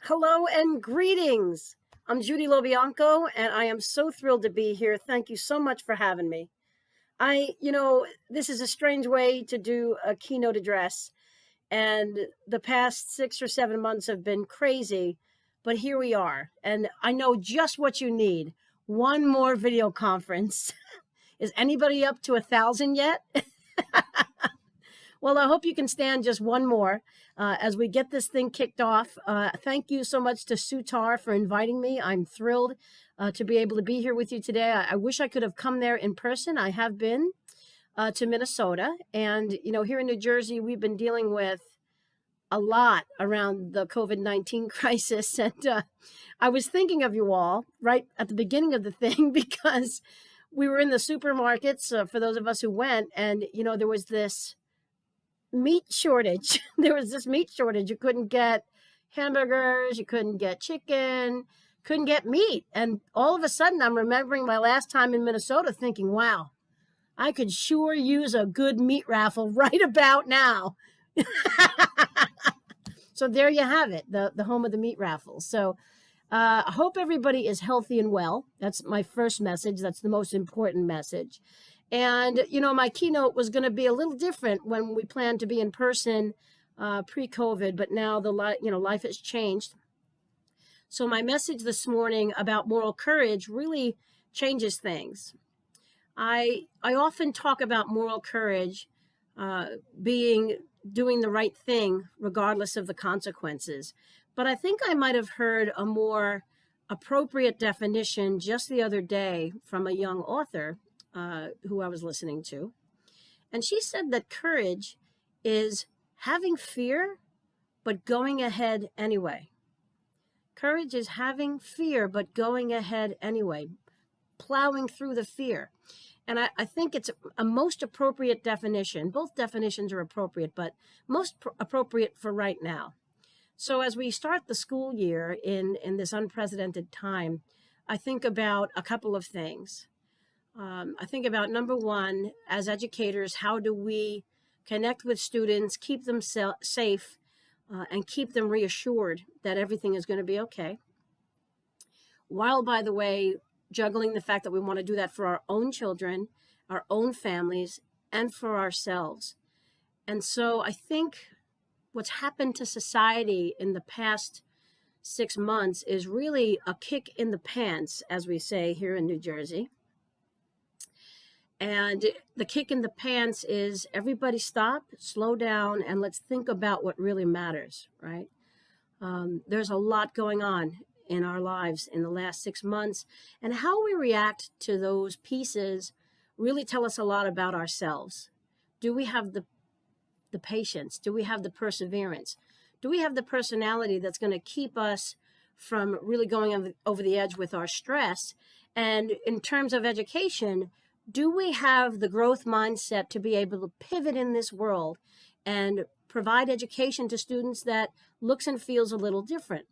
Hello and greetings. I'm Judy LoBianco, and I am so thrilled to be here. Thank you so much for having me. This is a strange way to do a keynote address, and the past 6 or 7 months have been crazy, but here we are, and I know just what you need. One more video conference. Is anybody up to 1,000 yet? Well, I hope you can stand just one more as we get this thing kicked off. Thank you so much to Sutar for inviting me. I'm thrilled to be able to be here with you today. I wish I could have come there in person. I have been to Minnesota. And, here in New Jersey, we've been dealing with a lot around the COVID-19 crisis. And I was thinking of you all right at the beginning of the thing because we were in the supermarkets, for those of us who went, and, there was this meat shortage. There was this meat shortage. You couldn't get hamburgers, you couldn't get chicken, couldn't get meat. And all of a sudden, I'm remembering my last time in Minnesota thinking, wow, I could sure use a good meat raffle right about now. So there you have it, the home of the meat raffle. So I hope everybody is healthy and well. That's my first message. That's the most important message. And, my keynote was going to be a little different when we planned to be in person pre-COVID, but now life has changed. So my message this morning about moral courage really changes things. I often talk about moral courage doing the right thing regardless of the consequences. But I think I might have heard a more appropriate definition just the other day from a young author who I was listening to. And she said that courage is having fear, but going ahead anyway. Courage is having fear, but going ahead anyway, plowing through the fear. And I think it's a most appropriate definition. Both definitions are appropriate, but most appropriate for right now. So as we start the school year in this unprecedented time, I think about a couple of things. I think about, number one, as educators, how do we connect with students, keep them safe, and keep them reassured that everything is going to be okay? While, by the way, juggling the fact that we want to do that for our own children, our own families, and for ourselves. And so I think what's happened to society in the past 6 months is really a kick in the pants, as we say here in New Jersey. And the kick in the pants is everybody stop, slow down, and let's think about what really matters, right? There's a lot going on in our lives in the last 6 months, and how we react to those pieces really tell us a lot about ourselves. Do we have the patience? Do we have the perseverance? Do we have the personality that's going to keep us from really going over the edge with our stress? And in terms of education, do we have the growth mindset to be able to pivot in this world and provide education to students that looks and feels a little different?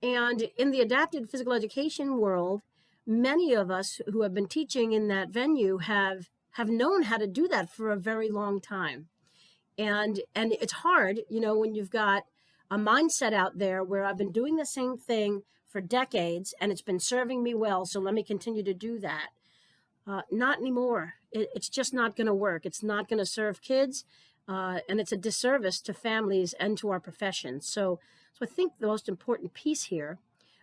And in the adapted physical education world, many of us who have been teaching in that venue have known how to do that for a very long time. And it's hard, when you've got a mindset out there where I've been doing the same thing for decades and it's been serving me well, so let me continue to do that. Not anymore. It's just not going to work. It's not going to serve kids, and it's a disservice to families and to our profession. So I think the most important piece here,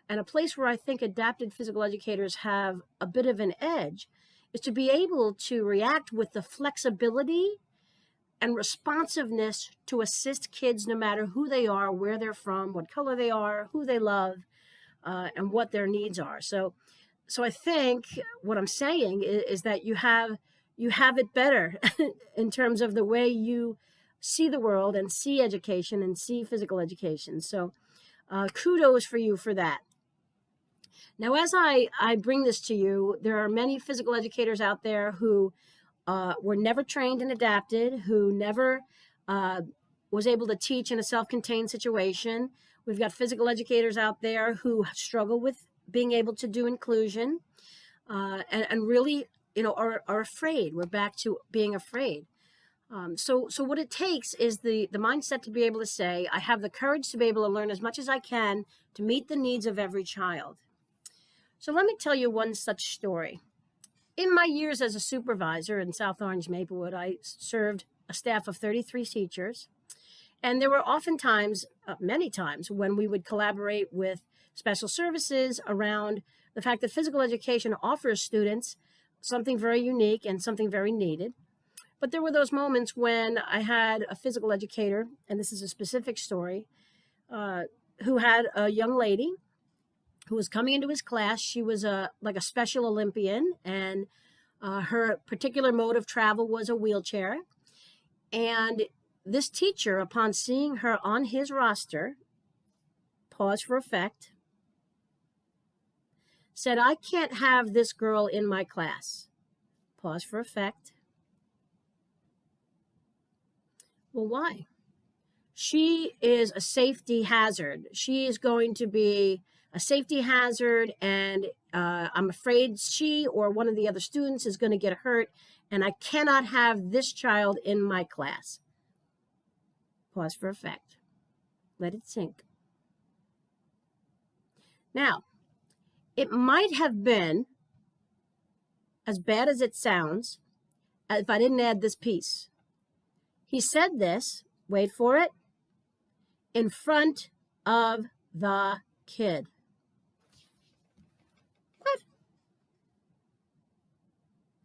and a place where I think adapted physical educators have a bit of an edge, is to be able to react with the flexibility and responsiveness to assist kids no matter who they are, where they're from, what color they are, who they love, and what their needs are. So I think what I'm saying is that you have it better in terms of the way you see the world and see education and see physical education. So kudos for you for that. Now, as I bring this to you, there are many physical educators out there who were never trained and adapted, who never was able to teach in a self-contained situation. We've got physical educators out there who struggle with being able to do inclusion and really, are afraid. We're back to being afraid. So what it takes is the mindset to be able to say, I have the courage to be able to learn as much as I can to meet the needs of every child. So let me tell you one such story. In my years as a supervisor in South Orange, Maplewood, I served a staff of 33 teachers. And there were oftentimes, many times, when we would collaborate with special services around the fact that physical education offers students something very unique and something very needed. But there were those moments when I had a physical educator, and this is a specific story, who had a young lady who was coming into his class. She was like a Special Olympian, and her particular mode of travel was a wheelchair. And this teacher, upon seeing her on his roster, pause for effect, said, I can't have this girl in my class. Pause for effect. Well, why? She is a safety hazard. She is going to be a safety hazard, and I'm afraid she or one of the other students is going to get hurt, and I cannot have this child in my class. Pause for effect. Let it sink. Now, it might have been as bad as it sounds if I didn't add this piece. He said this, wait for it, in front of the kid. What?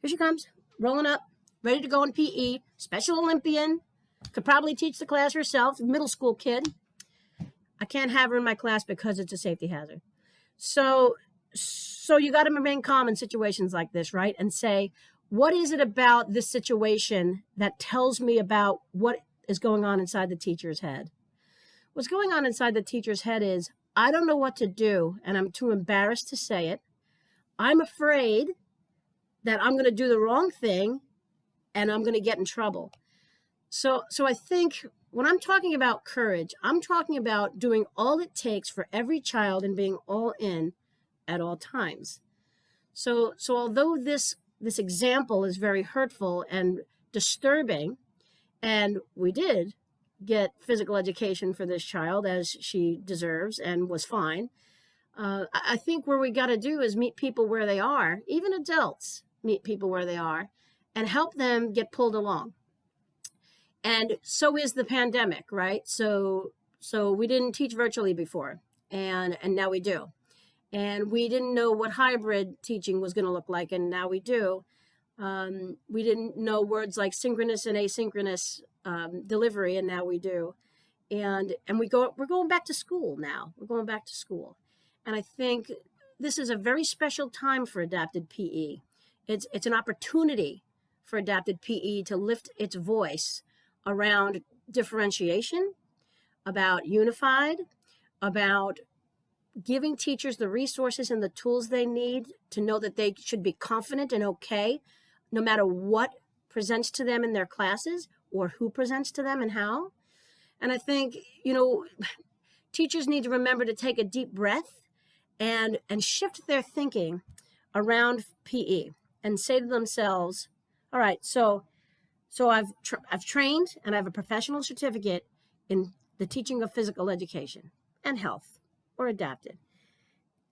Here she comes, rolling up, ready to go in PE, Special Olympian, could probably teach the class herself, middle school kid. I can't have her in my class because it's a safety hazard. So you got to remain calm in situations like this, right? And say, what is it about this situation that tells me about what is going on inside the teacher's head? What's going on inside the teacher's head is, I don't know what to do, and I'm too embarrassed to say it. I'm afraid that I'm going to do the wrong thing, and I'm going to get in trouble. So I think when I'm talking about courage, I'm talking about doing all it takes for every child and being all in at all times. So although this example is very hurtful and disturbing, and we did get physical education for this child as she deserves and was fine, I think where we got to do is meet people where they are, even adults meet people where they are, and help them get pulled along. And so is the pandemic, right? So we didn't teach virtually before, and now we do. And we didn't know what hybrid teaching was going to look like, and now we do. We didn't know words like synchronous and asynchronous delivery, and now we do. And we're going back to school now. We're going back to school. And I think this is a very special time for adapted PE. It's an opportunity for adapted PE to lift its voice around differentiation, about unified, about giving teachers the resources and the tools they need to know that they should be confident and okay, no matter what presents to them in their classes or who presents to them and how. And I think, teachers need to remember to take a deep breath and shift their thinking around PE and say to themselves, all right, so I've trained and I have a professional certificate in the teaching of physical education and health or adapted.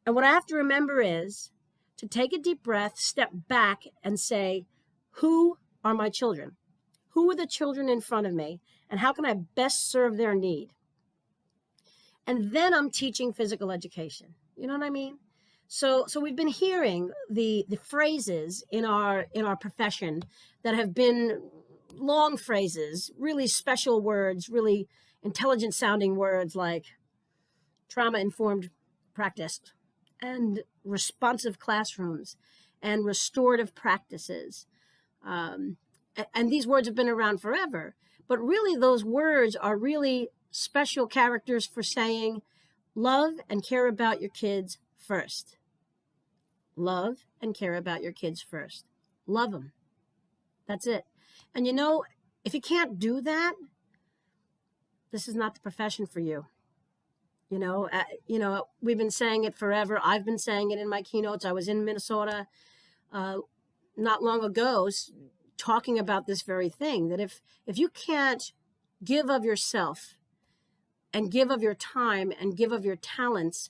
And what I have to remember is to take a deep breath, step back and say, who are my children? Who are the children in front of me? And how can I best serve their need? And then I'm teaching physical education. You know what I mean? So we've been hearing the phrases in our profession that have been long phrases, really special words, really intelligent sounding words like trauma-informed practice and responsive classrooms and restorative practices. And these words have been around forever, but really those words are really special characters for saying love and care about your kids first. Love and care about your kids first. Love them. That's it. And if you can't do that, this is not the profession for you. We've been saying it forever. I've been saying it in my keynotes. I was in Minnesota not long ago talking about this very thing, that if you can't give of yourself and give of your time and give of your talents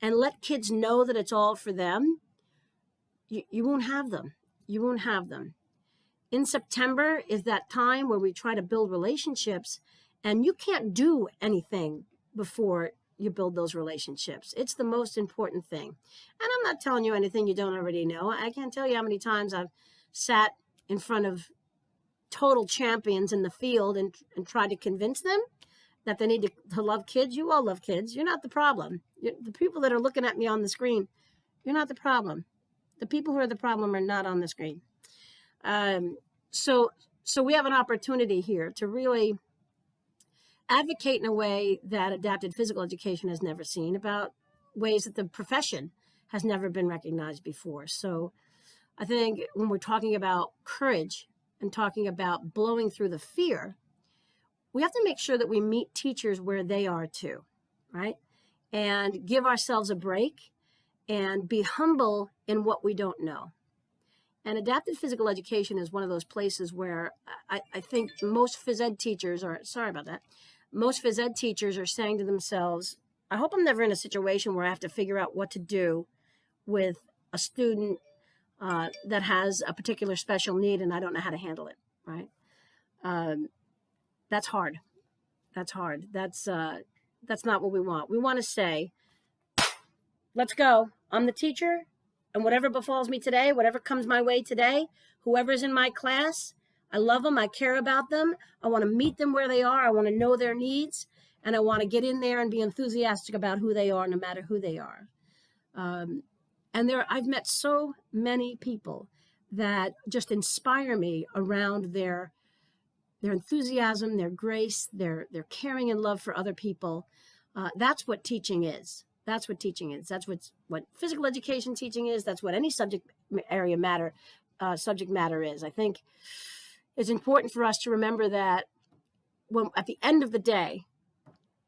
and let kids know that it's all for them, you won't have them. You won't have them. In September is that time where we try to build relationships, and you can't do anything before you build those relationships. It's the most important thing. And I'm not telling you anything you don't already know. I can't tell you how many times I've sat in front of total champions in the field and tried to convince them that they need to love kids. You all love kids. You're not the problem. The people that are looking at me on the screen, you're not the problem. The people who are the problem are not on the screen. So we have an opportunity here to really advocate in a way that adapted physical education has never seen, about ways that the profession has never been recognized before. So I think when we're talking about courage and talking about blowing through the fear, we have to make sure that we meet teachers where they are too, right? And give ourselves a break and be humble in what we don't know. And adapted physical education is one of those places where I think most phys ed teachers are, most phys ed teachers are saying to themselves, I hope I'm never in a situation where I have to figure out what to do with a student that has a particular special need and I don't know how to handle it, right? That's hard. That's hard. That's not what we want. We want to say, let's go. I'm the teacher, and whatever befalls me today, whatever comes my way today, whoever's in my class, I love them. I care about them. I want to meet them where they are. I want to know their needs, and I want to get in there and be enthusiastic about who they are, no matter who they are. I've met so many people that just inspire me around their enthusiasm, their grace, their caring and love for other people. That's what teaching is. That's what teaching is. That's what physical education teaching is. That's what any subject matter is. I think it's important for us to remember that at the end of the day,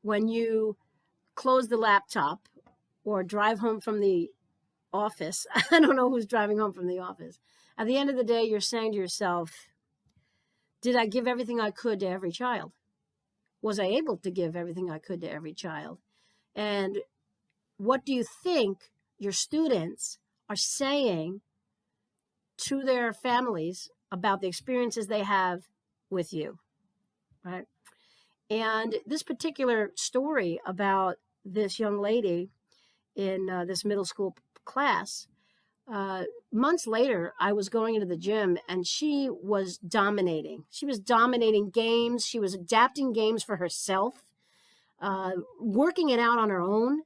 when you close the laptop or drive home from the office, I don't know who's driving home from the office. At the end of the day, you're saying to yourself, did I give everything I could to every child? Was I able to give everything I could to every child? And what do you think your students are saying to their families about the experiences they have with you, right? And this particular story about this young lady in this middle school class, months later, I was going into the gym and she was dominating. She was dominating games. She was adapting games for herself, working it out on her own.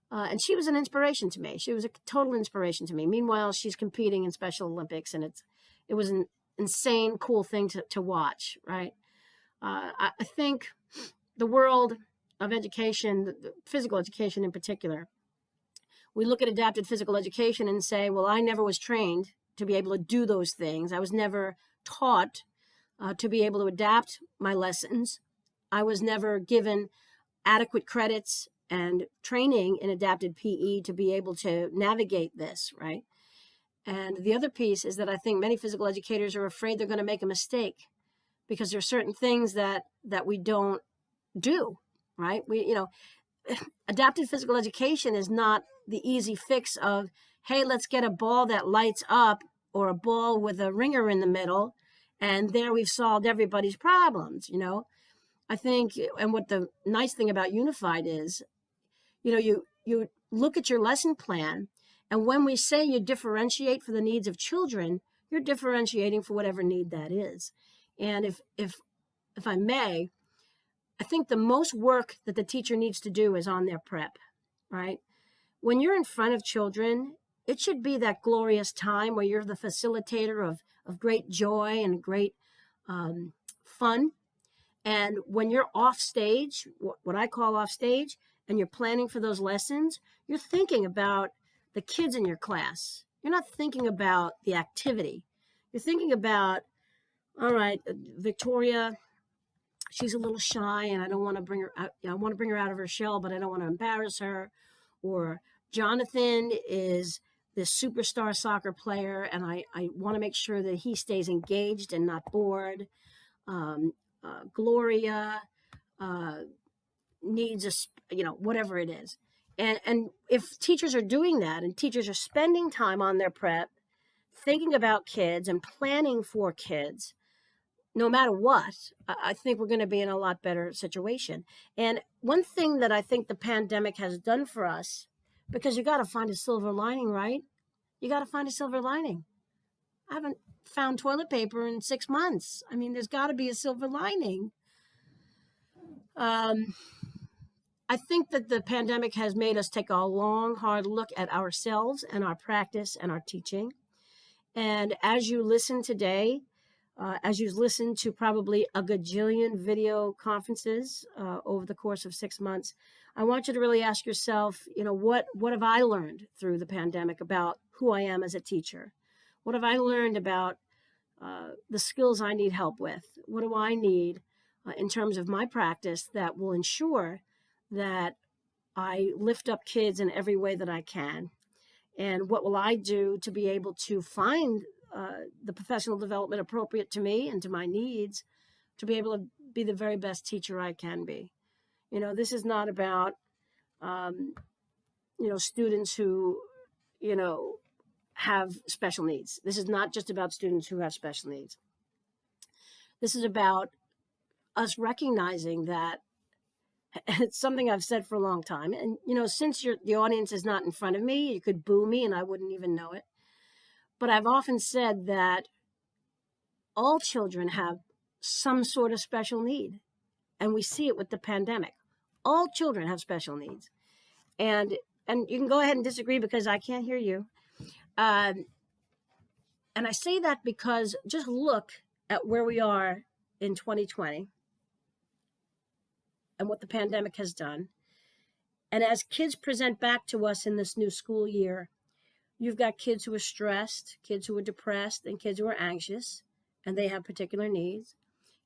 And she was an inspiration to me. She was a total inspiration to me. Meanwhile, she's competing in Special Olympics, and it was an insane, cool thing to watch, right? I think the world of education, the physical education in particular, we look at adapted physical education and say, well, I never was trained to be able to do those things. I was never taught to be able to adapt my lessons. I was never given adequate credits and training in adapted PE to be able to navigate this, right? And the other piece is that I think many physical educators are afraid they're going to make a mistake because there are certain things that we don't do, right? Adapted physical education is not the easy fix of, hey, let's get a ball that lights up or a ball with a ringer in the middle, and there we've solved everybody's problems, I think, and what the nice thing about Unified is, you look at your lesson plan, and when we say you differentiate for the needs of children, you're differentiating for whatever need that is. And if I may, I think the most work that the teacher needs to do is on their prep, right? When you're in front of children, it should be that glorious time where you're the facilitator of great joy and great fun. And when you're off stage, what I call off stage, and you're planning for those lessons, you're thinking about the kids in your class. You're not thinking about the activity. You're thinking about, all right, Victoria, she's a little shy and I don't want to bring her out. I want to bring her out of her shell, but I don't want to embarrass her. Or Jonathan is this superstar soccer player, and I want to make sure that he stays engaged and not bored. Gloria needs whatever it is. And if teachers are doing that and teachers are spending time on their prep, thinking about kids and planning for kids, no matter what, I think we're going to be in a lot better situation. And one thing that I think the pandemic has done for us, because you got to find a silver lining, right? You got to find a silver lining. I haven't found toilet paper in 6 months. I mean, there's got to be a silver lining. I think that the pandemic has made us take a long, hard look at ourselves and our practice and our teaching. And as you listen today, as you listen to probably a gajillion video conferences over the course of 6 months, I want you to really ask yourself, what have I learned through the pandemic about who I am as a teacher? What have I learned about the skills I need help with? What do I need in terms of my practice that will ensure that I lift up kids in every way that I can? And what will I do to be able to find the professional development appropriate to me and to my needs to be able to be the very best teacher I can be? This is not about, students who, have special needs. This is not just about students who have special needs. This is about us recognizing that it's something I've said for a long time. And, since the audience is not in front of me, you could boo me and I wouldn't even know it. But I've often said that all children have some sort of special need. And we see it with the pandemic. All children have special needs. And you can go ahead and disagree because I can't hear you. And I say that because just look at where we are in 2020 and what the pandemic has done. And as kids present back to us in this new school year, you've got kids who are stressed, kids who are depressed, and kids who are anxious, and they have particular needs.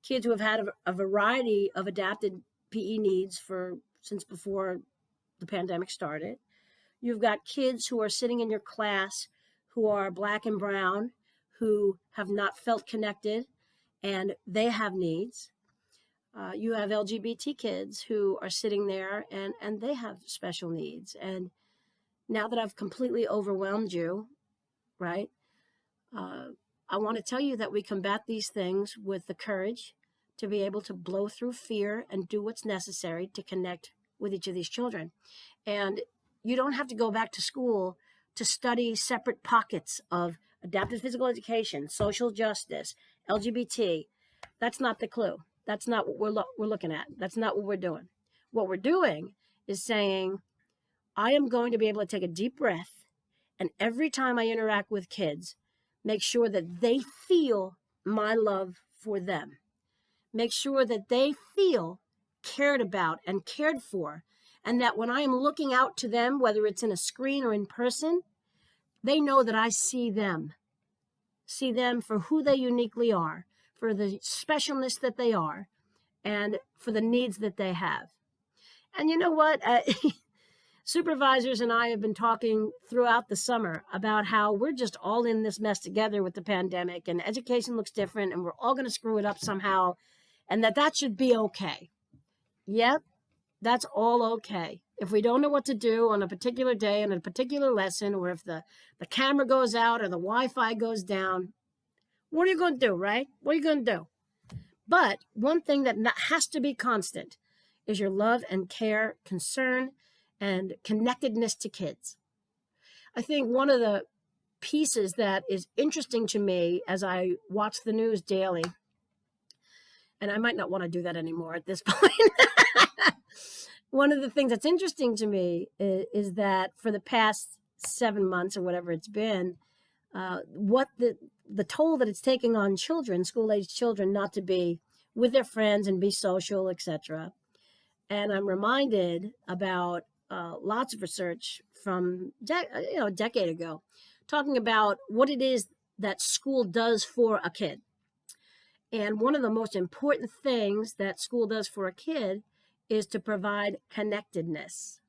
Kids who have had a variety of adapted PE needs since before the pandemic started. You've got kids who are sitting in your class who are Black and brown, who have not felt connected, and they have needs. You have LGBT kids who are sitting there and they have special needs. And now that I've completely overwhelmed you, right, I want to tell you that we combat these things with the courage to be able to blow through fear and do what's necessary to connect with each of these children. And you don't have to go back to school to study separate pockets of adaptive physical education, social justice, LGBT. That's not the clue. That's not what we're looking at. That's not what we're doing. What we're doing is saying, I am going to be able to take a deep breath, and every time I interact with kids, make sure that they feel my love for them. Make sure that they feel cared about and cared for, and that when I am looking out to them, whether it's in a screen or in person, they know that I see them for who they uniquely are, for the specialness that they are, and for the needs that they have. And you know what? Supervisors and I have been talking throughout the summer about how we're just all in this mess together with the pandemic, and education looks different, and we're all going to screw it up somehow, and that should be okay. Yep, that's all okay. If we don't know what to do on a particular day on a particular lesson, or if the camera goes out or the Wi-Fi goes down, what are you going to do, right? What are you going to do? But one thing that has to be constant is your love and care, concern, and connectedness to kids. I think one of the pieces that is interesting to me as I watch the news daily, and I might not want to do that anymore at this point. One of the things that's interesting to me is that for the past 7 months or whatever it's been, what the toll that it's taking on children, school-age children, not to be with their friends and be social, etc. And I'm reminded about lots of research from a decade ago, talking about what it is that school does for a kid. And one of the most important things that school does for a kid is to provide connectedness.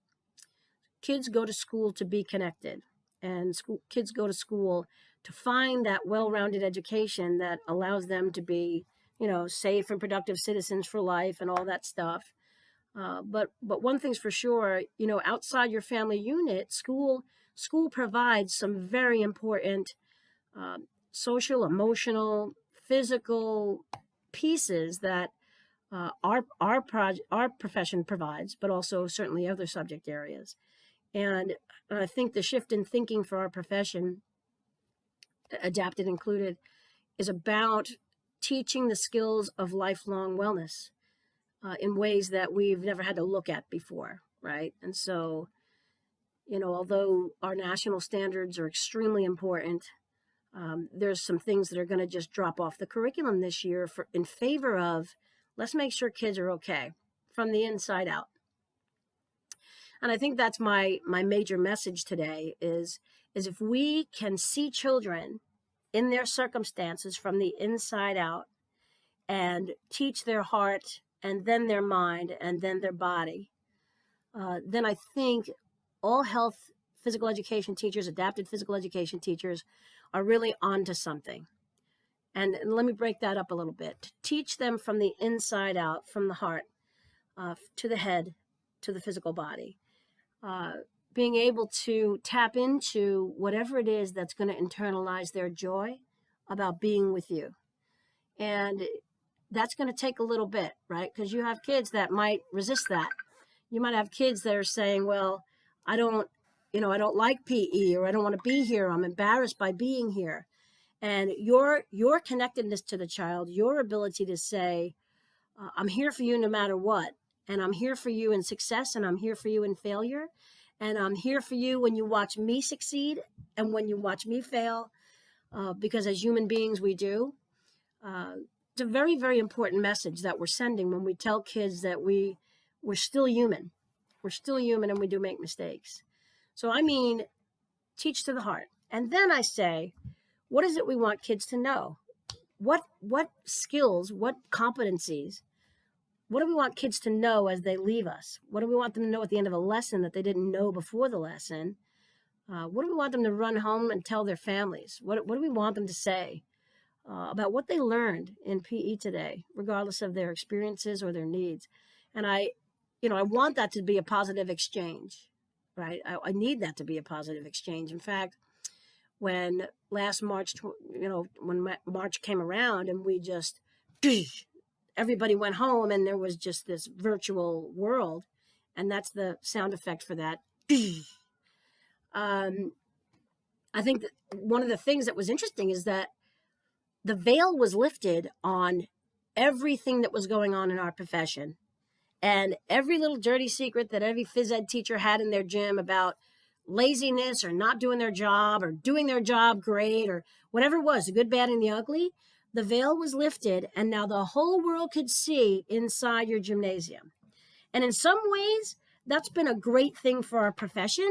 Kids go to school to be connected. and kids go to school to find that well-rounded education that allows them to be, safe and productive citizens for life and all that stuff. But one thing's for sure, outside your family unit, school provides some very important social, emotional, physical pieces that our profession provides, but also certainly other subject areas. And I think the shift in thinking for our profession, adapted included, is about teaching the skills of lifelong wellness in ways that we've never had to look at before, right? And so, although our national standards are extremely important, there's some things that are going to just drop off the curriculum this year in favor of, let's make sure kids are okay from the inside out. And I think that's my major message today is if we can see children in their circumstances from the inside out and teach their heart and then their mind and then their body, then I think all health physical education teachers, adapted physical education teachers, are really onto something. And let me break that up a little bit. To teach them from the inside out, from the heart to the head, to the physical body. Being able to tap into whatever it is that's going to internalize their joy about being with you. And that's going to take a little bit, right? Because you have kids that might resist that. You might have kids that are saying, well, I don't like PE, or I don't want to be here. I'm embarrassed by being here. And your connectedness to the child, your ability to say, I'm here for you no matter what. And I'm here for you in success, and I'm here for you in failure. And I'm here for you when you watch me succeed and when you watch me fail, because as human beings, we do. It's a very, very important message that we're sending when we tell kids that we're still human. We're still human and we do make mistakes. So I mean, teach to the heart. And then I say, what is it we want kids to know? What skills, what competencies, what do we want kids to know as they leave us? What do we want them to know at the end of a lesson that they didn't know before the lesson? What do we want them to run home and tell their families? What do we want them to say about what they learned in PE today, regardless of their experiences or their needs? And I want that to be a positive exchange, right? I need that to be a positive exchange. In fact, when last March, when March came around and we just, everybody went home and there was just this virtual world, and that's the sound effect for that. I think that one of the things that was interesting is that the veil was lifted on everything that was going on in our profession. And every little dirty secret that every phys ed teacher had in their gym about laziness or not doing their job or doing their job great or whatever it was, the good, bad, and the ugly, the veil was lifted, and now the whole world could see inside your gymnasium. And in some ways, that's been a great thing for our profession,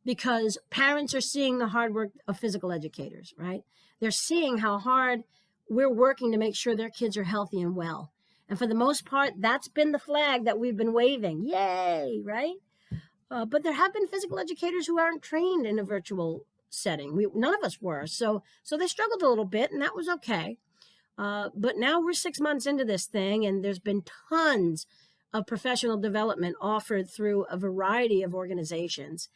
because parents are seeing the hard work of physical educators, right? They're seeing how hard we're working to make sure their kids are healthy and well. And for the most part, that's been the flag that we've been waving. Yay, right? But there have been physical educators who aren't trained in a virtual setting. None of us were. So they struggled a little bit, and that was okay. But now we're 6 months into this thing, and there's been tons of professional development offered through a variety of organizations.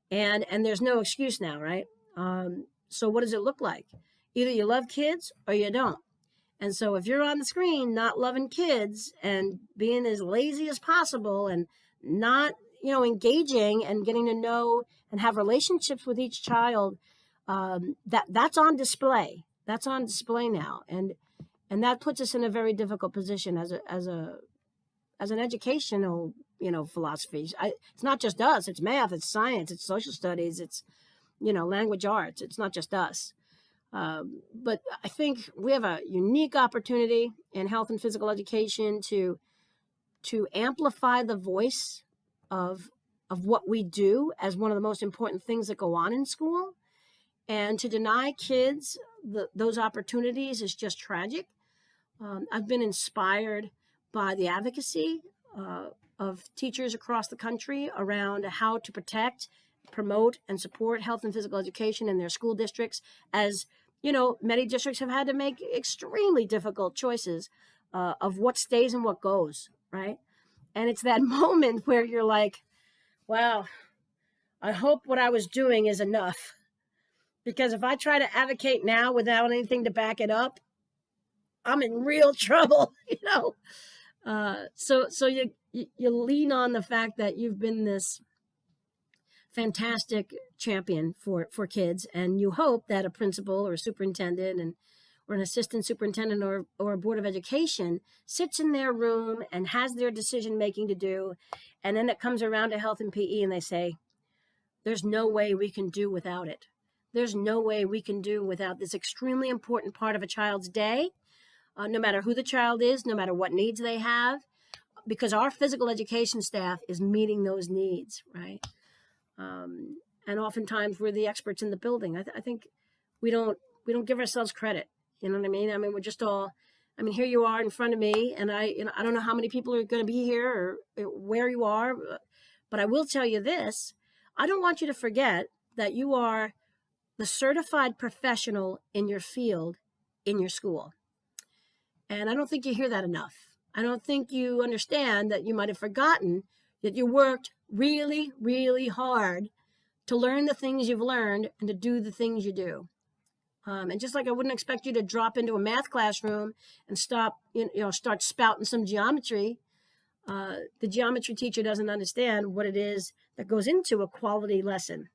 And there's no excuse now, right? So what does it look like? Either you love kids or you don't. And so if you're on the screen not loving kids and being as lazy as possible and not, engaging and getting to know and have relationships with each child, that's on display. That's on display now. And that puts us in a very difficult position as an educational, philosophy. It's not just us. It's math, it's science, it's social studies, it's, language arts. It's not just us. But I think we have a unique opportunity in health and physical education to amplify the voice of what we do as one of the most important things that go on in school. And to deny kids those opportunities is just tragic. I've been inspired by the advocacy of teachers across the country around how to protect promote and support health and physical education in their school districts, as you know, many districts have had to make extremely difficult choices of what stays and what goes, right? And it's that moment where you're like, wow, I hope what I was doing is enough. Because if I try to advocate now without anything to back it up, I'm in real trouble, you know? So you lean on the fact that you've been this fantastic champion for kids, and you hope that a principal or a superintendent or an assistant superintendent or a board of education sits in their room and has their decision making to do, and then it comes around to health and PE and they say, there's no way we can do without it. There's no way we can do without this extremely important part of a child's day, no matter who the child is, no matter what needs they have, because our physical education staff is meeting those needs, right? And oftentimes we're the experts in the building. I think we don't give ourselves credit. You know what I mean? I mean, we're just all, I mean, here you are in front of me, and I don't know how many people are going to be here or where you are, but I will tell you this. I don't want you to forget that you are the certified professional in your field, in your school. And I don't think you hear that enough. I don't think you understand that you might have forgotten that you worked really, really hard to learn the things you've learned and to do the things you do. And just like I wouldn't expect you to drop into a math classroom and start spouting some geometry, the geometry teacher doesn't understand what it is that goes into a quality lesson.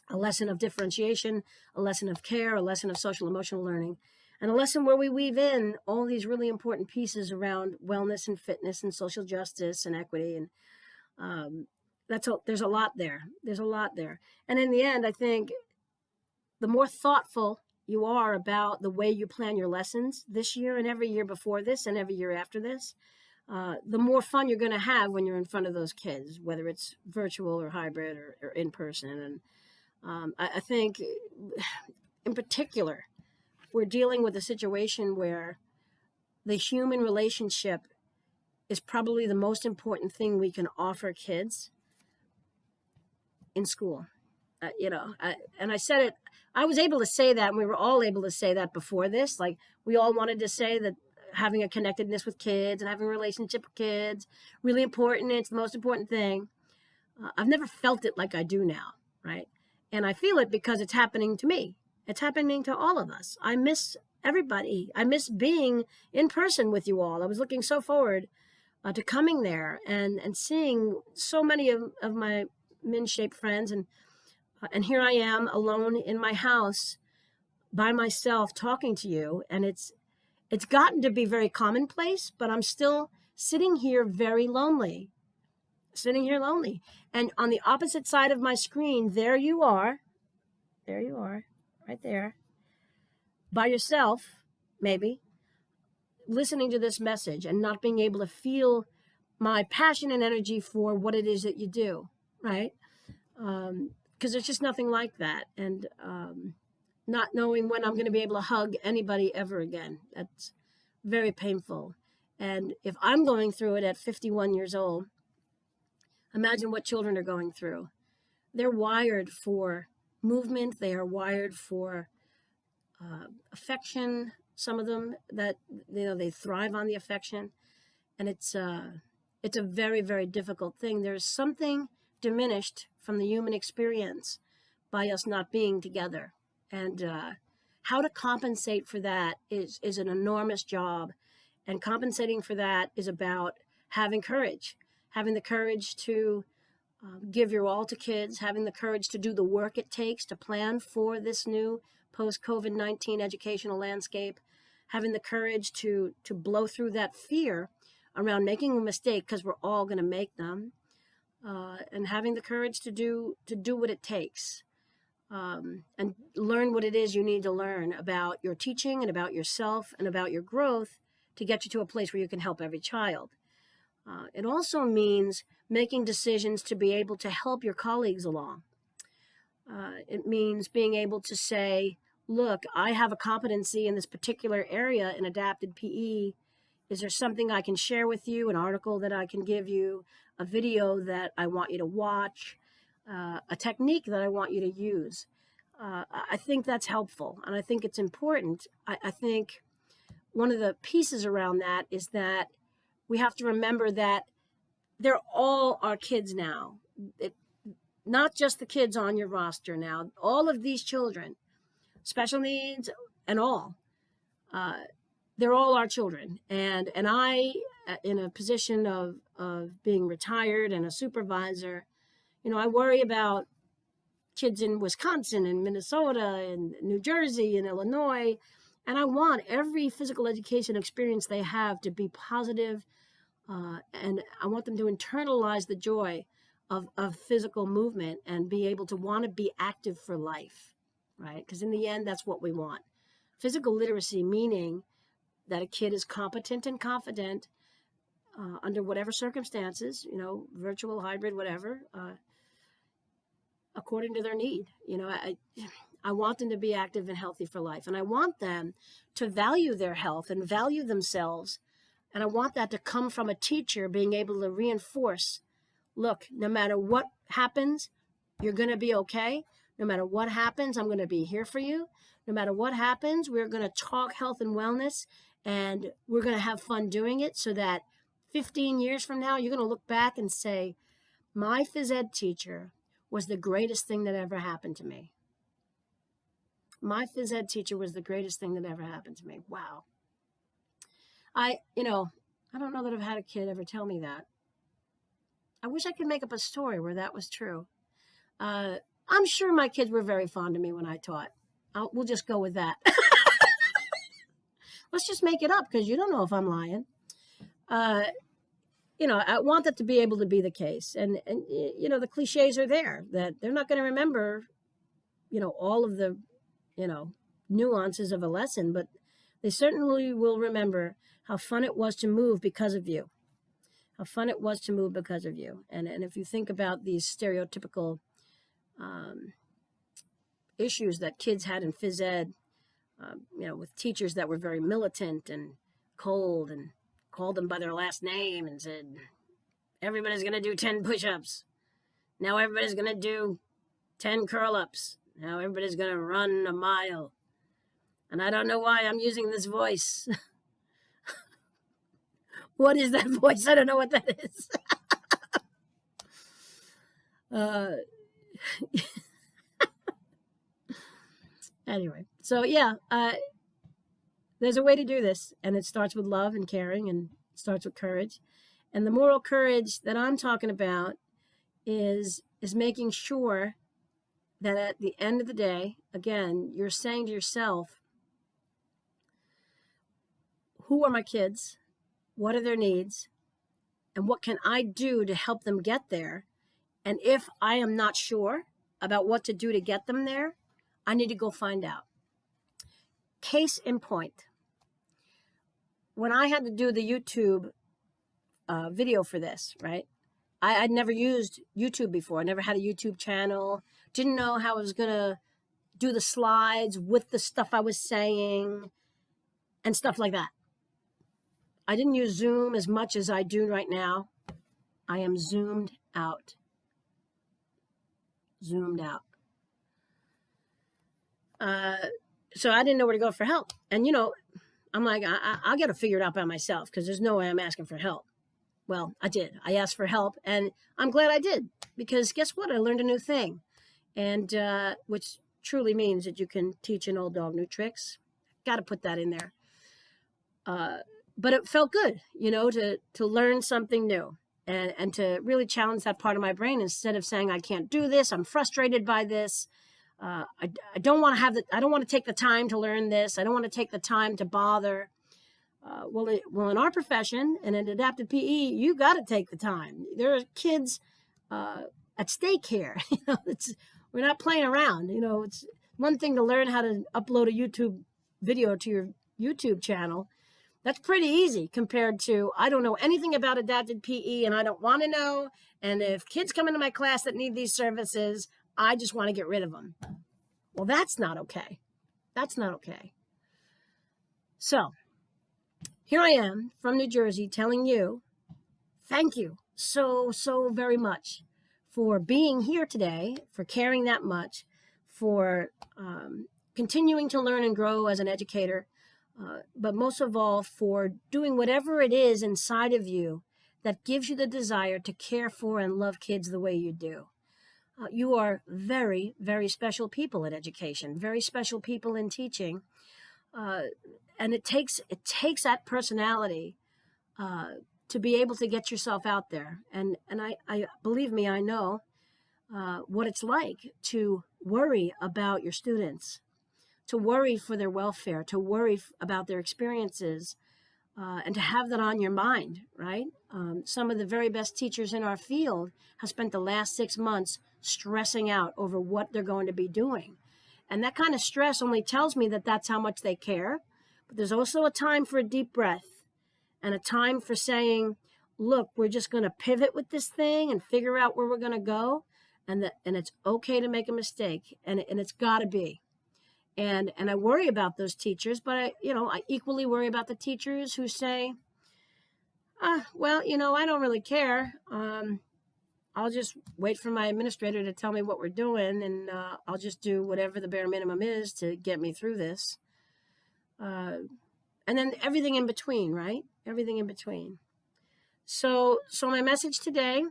A lesson of differentiation, a lesson of care, a lesson of social emotional learning, and a lesson where we weave in all these really important pieces around wellness and fitness and social justice and equity. And there's a lot there. There's a lot there. And in the end, I think the more thoughtful you are about the way you plan your lessons this year and every year before this and every year after this, the more fun you're going to have when you're in front of those kids, whether it's virtual or hybrid or in person. And I think in particular, we're dealing with a situation where the human relationship is probably the most important thing we can offer kids in school. And I said it, I was able to say that, and we were all able to say that before this. Like, we all wanted to say that having a connectedness with kids and having a relationship with kids, really important. It's the most important thing. I've never felt it like I do now, right? And I feel it because it's happening to me. It's happening to all of us. I miss everybody. I miss being in person with you all. I was looking so forward to coming there and seeing so many of my min-shaped friends. And here I am alone in my house by myself talking to you. And it's gotten to be very commonplace, but I'm still sitting here very lonely. Sitting here lonely. And on the opposite side of my screen, there you are, right there, by yourself, maybe, listening to this message and not being able to feel my passion and energy for what it is that you do, right? Because there's just nothing like that. And not knowing when I'm going to be able to hug anybody ever again. That's very painful. And if I'm going through it at 51 years old, imagine what children are going through. They're wired for movement. They are wired for affection. Some of them that, they thrive on the affection. And it's a very, very difficult thing. There's something diminished from the human experience by us not being together. And how to compensate for that is an enormous job. And compensating for that is about having courage. Having the courage to give your all to kids, having the courage to do the work it takes to plan for this new post-COVID-19 educational landscape, having the courage to blow through that fear around making a mistake, because we're all going to make them, and having the courage to do what it takes, and learn what it is you need to learn about your teaching and about yourself and about your growth to get you to a place where you can help every child. It also means making decisions to be able to help your colleagues along. It means being able to say, look, I have a competency in this particular area in adapted PE. Is there something I can share with you, an article that I can give you, a video that I want you to watch? a technique that I want you to use. I think that's helpful, and I think it's important. I think one of the pieces around that is that we have to remember that they're all our kids now. Not just the kids on your roster now. All of these children, special needs and all, they're all our children. And I, in a position of being retired and a supervisor, I worry about kids in Wisconsin and Minnesota and New Jersey and Illinois. And I want every physical education experience they have to be positive, and I want them to internalize the joy of physical movement and be able to want to be active for life, right? Because in the end, that's what we want. Physical literacy, meaning that a kid is competent and confident under whatever circumstances, virtual, hybrid, whatever, according to their need. I want them to be active and healthy for life. And I want them to value their health and value themselves. And I want that to come from a teacher being able to reinforce, look, no matter what happens, you're going to be okay. No matter what happens, I'm going to be here for you. No matter what happens, we're going to talk health and wellness, and we're going to have fun doing it so that 15 years from now, you're going to look back and say, my phys ed teacher was the greatest thing that ever happened to me. My phys ed teacher was the greatest thing that ever happened to me. Wow. I don't know that I've had a kid ever tell me that. I wish I could make up a story where that was true. I'm sure my kids were very fond of me when I taught. We'll just go with that. Let's just make it up because you don't know if I'm lying. I want that to be able to be the case. And the cliches are there that they're not going to remember, all of the, nuances of a lesson, but they certainly will remember how fun it was to move because of you. How fun it was to move because of you. And if you think about these stereotypical issues that kids had in phys ed, with teachers that were very militant and cold and called them by their last name and said, everybody's going to do 10 push-ups. Now everybody's going to do 10 curl-ups. Now everybody's going to run a mile. And I don't know why I'm using this voice. What is that voice? I don't know what that is. Anyway, so yeah, there's a way to do this, and it starts with love and caring, and it starts with courage. And the moral courage that I'm talking about is making sure that at the end of the day, again, you're saying to yourself, who are my kids? What are their needs? And what can I do to help them get there? And if I am not sure about what to do to get them there, I need to go find out. Case in point, when I had to do the YouTube video for this, right? I'd never used YouTube before. I never had a YouTube channel. Didn't know how I was going to do the slides with the stuff I was saying and stuff like that. I didn't use Zoom as much as I do right now. I am zoomed out. Zoomed out. So I didn't know where to go for help. And, I'm like, I'll get it figured out by myself because there's no way I'm asking for help. Well, I did. I asked for help, and I'm glad I did because guess what? I learned a new thing, and which truly means that you can teach an old dog new tricks. Got to put that in there. But it felt good, to learn something new and to really challenge that part of my brain instead of saying, I can't do this. I'm frustrated by this. I don't want to I don't want to take the time to learn this. I don't want to take the time to bother. Well, in our profession and in adaptive PE, you got to take the time. There are kids at stake here. We're not playing around. It's one thing to learn how to upload a YouTube video to your YouTube channel. That's pretty easy compared to, I don't know anything about adapted PE and I don't want to know. And if kids come into my class that need these services, I just want to get rid of them. Well, that's not okay. That's not okay. So here I am from New Jersey telling you, thank you so very much for being here today, for caring that much, for continuing to learn and grow as an educator, but most of all, for doing whatever it is inside of you that gives you the desire to care for and love kids the way you do. You are very, very special people in education, very special people in teaching. And it takes that personality to be able to get yourself out there. And I believe me, I know what it's like to worry about your students, to worry for their welfare, to worry about their experiences, and to have that on your mind, right? Some of the very best teachers in our field have spent the last 6 months stressing out over what they're going to be doing. And that kind of stress only tells me that that's how much they care. But there's also a time for a deep breath and a time for saying, look, we're just going to pivot with this thing and figure out where we're going to go. And it's okay to make a mistake. And it's got to be. And I worry about those teachers, but I equally worry about the teachers who say, well, I don't really care. I'll just wait for my administrator to tell me what we're doing, and I'll just do whatever the bare minimum is to get me through this. And then everything in between, right? Everything in between. So my message today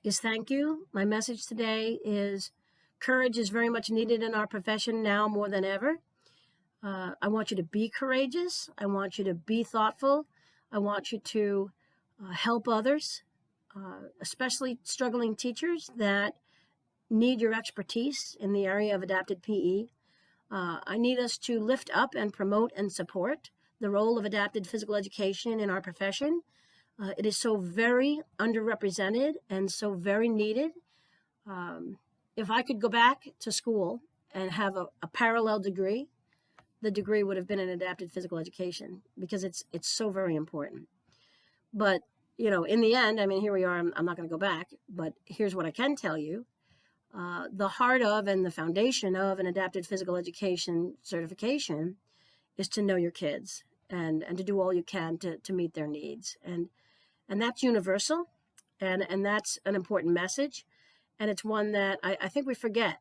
is thank you. My message today is courage is very much needed in our profession now more than ever. I want you to be courageous. I want you to be thoughtful. I want you to help others, especially struggling teachers that need your expertise in the area of adapted PE. I need us to lift up and promote and support the role of adapted physical education in our profession. It is so very underrepresented and so very needed. If I could go back to school and have a parallel degree, the degree would have been in adapted physical education because it's so very important. But, in the end, here we are, I'm not going to go back, but here's what I can tell you. The heart of and the foundation of an adapted physical education certification is to know your kids and to do all you can to meet their needs. And that's universal, and that's an important message. And it's one that I think we forget,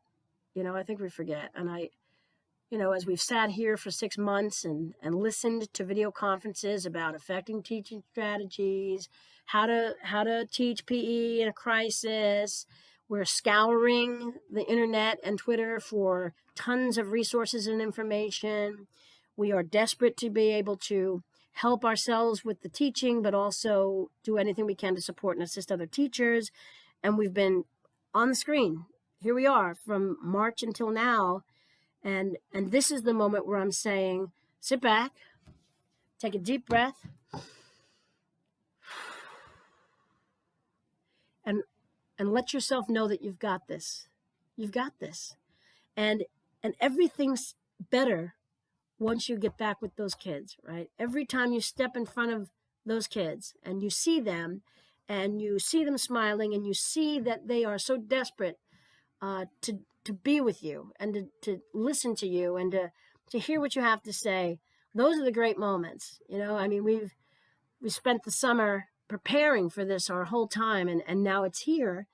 I think we forget. And as we've sat here for 6 months and listened to video conferences about effective teaching strategies, how to teach PE in a crisis, we're scouring the internet and Twitter for tons of resources and information. We are desperate to be able to help ourselves with the teaching, but also do anything we can to support and assist other teachers. And we've been on the screen. Here we are from March until now. And this is the moment where I'm saying, sit back, take a deep breath, and let yourself know that you've got this. You've got this. And everything's better once you get back with those kids, right? Every time you step in front of those kids and you see them smiling and you see that they are so desperate to be with you and to listen to you and to hear what you have to say. Those are the great moments. We spent the summer preparing for this our whole time, and now it's here.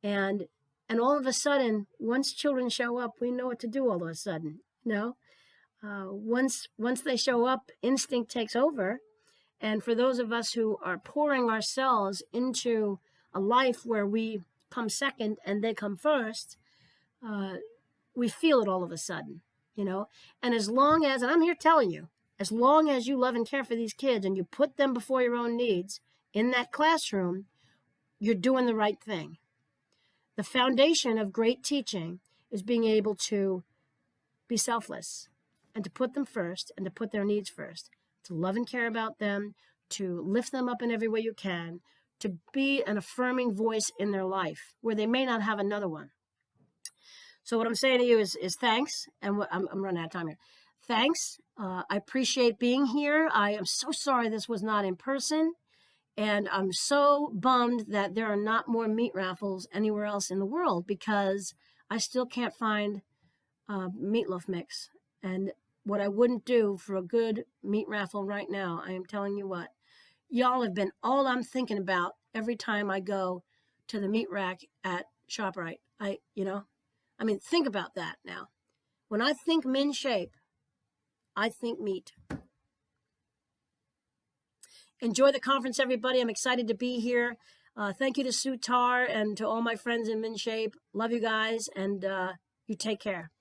And all of a sudden, once children show up, we know what to do all of a sudden. Once they show up, instinct takes over. And for those of us who are pouring ourselves into a life where we come second and they come first, we feel it all of a sudden, And as long as, and I'm here telling you, as long as you love and care for these kids and you put them before your own needs in that classroom, you're doing the right thing. The foundation of great teaching is being able to be selfless and to put them first and to put their needs first, to love and care about them, to lift them up in every way you can, to be an affirming voice in their life where they may not have another one. So what I'm saying to you is thanks, and I'm running out of time here. Thanks. I appreciate being here. I am so sorry this was not in person, and I'm so bummed that there are not more meat raffles anywhere else in the world because I still can't find meatloaf mix. And what I wouldn't do for a good meat raffle right now, I am telling you what, y'all have been all I'm thinking about every time I go to the meat rack at ShopRite. Think about that now. When I think men's shape, I think meat. Enjoy the conference, everybody. I'm excited to be here. Thank you to Sue Tar and to all my friends in men's shape. Love you guys, and you take care.